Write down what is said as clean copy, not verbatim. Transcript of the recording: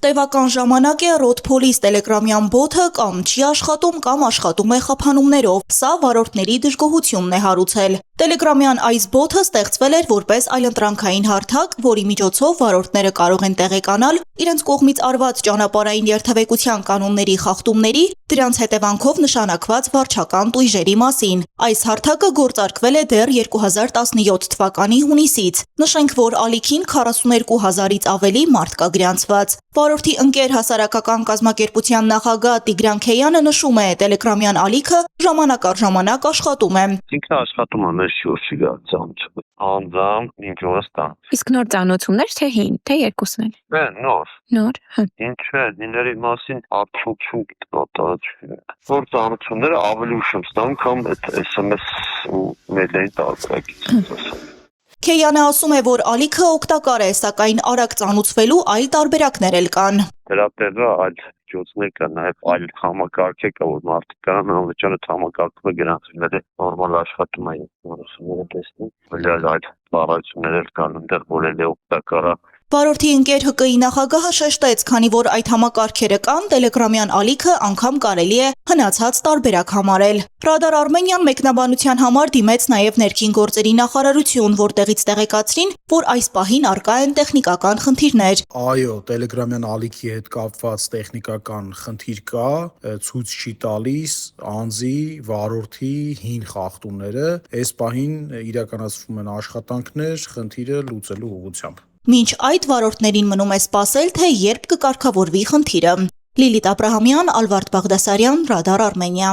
Տևական ժամանակ է Road-Police տելեգրամյան բոթը կամ չի աշխատում կամ աշխատում է խափանումներով, սա վարորդների դժգոհությունն է հարուցել։ Տելեգրամյան այս բոթը ստեղծվել էր որպես այլընտրանքային հարթակ, որի միջոցով վարորդները կարող են տեղեկանալ իրենց կողմից արված ճանապարհային երթևեկության կանոնների խախտումների, դրանց հետևանքով նշանակված վարչական տույժերի մասին։ Այս հարթակը գործարկվել է դեռ 2017 թվականի հունիսից։ Նշենք, որ ալիքին 42,000-ից ավելի մարդ կա գրանցված։ Վարորդի ընկեր հասարակական կազմակերպության նախագահ Տիգրան Քեյանը նշում է, տելեգրամյան ալիքը ժամանակ առ ժամանակ աշխատում է։ Ինքն աշխատում է մեր շուրջի գծանց։ Անձամ 5 օրս տան։ Իսկ նոր ծանոթումներ թե հին, թե երկուսն էլ։ Նոր։ Նոր։ Ինչ է, դիների մասին արդյունքում կտարաչվի։ Որ ծանոթումները ավելի ուշ եմ ստանում, քան այդ SMS ու մեյլային տարբերակից։ Քեյանը ասում է, որ ալիքը օգտակար է, սակայն արագ ծանոթվելու այլ տարբերակներ էլ կան։ Դրա տեղը այլ ջոցներ կա, նաև այլ համակարգ է կա, որ մարդիկ կարող անվճարը համակարգը գրանցվել է նորմալ աշխատում է, որոնցները տեսնում, այլ ծառայություններ կան, այնտեղ որ էլ է օգտակար։ Վարորդի ընկեր ՀԿ-ի նախագահը շեշտեց, քանի որ այդ համակարգերը կան, տելեգրամյան ալիքը անգամ կարելի է հնացած տարբերակ համարել։ Ռադար Արմենիան մեկնաբանության համար դիմեց նաև ներքին գործերի նախարարություն, որտեղից տեղեկացրին, որ այս պահին առկա են տեխնիկական խնդիրներ։ Այո, տելեգրամյան ալիքի հետ կապված տեխնիկական խնդիր կա, ցույց չի տալիս անձի, վարորդի հին խախտումները, այս պահին իրականացվում են աշխատանքներ խնդիրը լուծելու ուղղությամբ։ Մինչ այդ վարորդներին մնում է սպասել, թե երբ կկարգավորվի խնդիրը։ Լիլիթ Աբրահամյան, Ալվարդ Բաղդասարյան, Ռադար Արմենիա։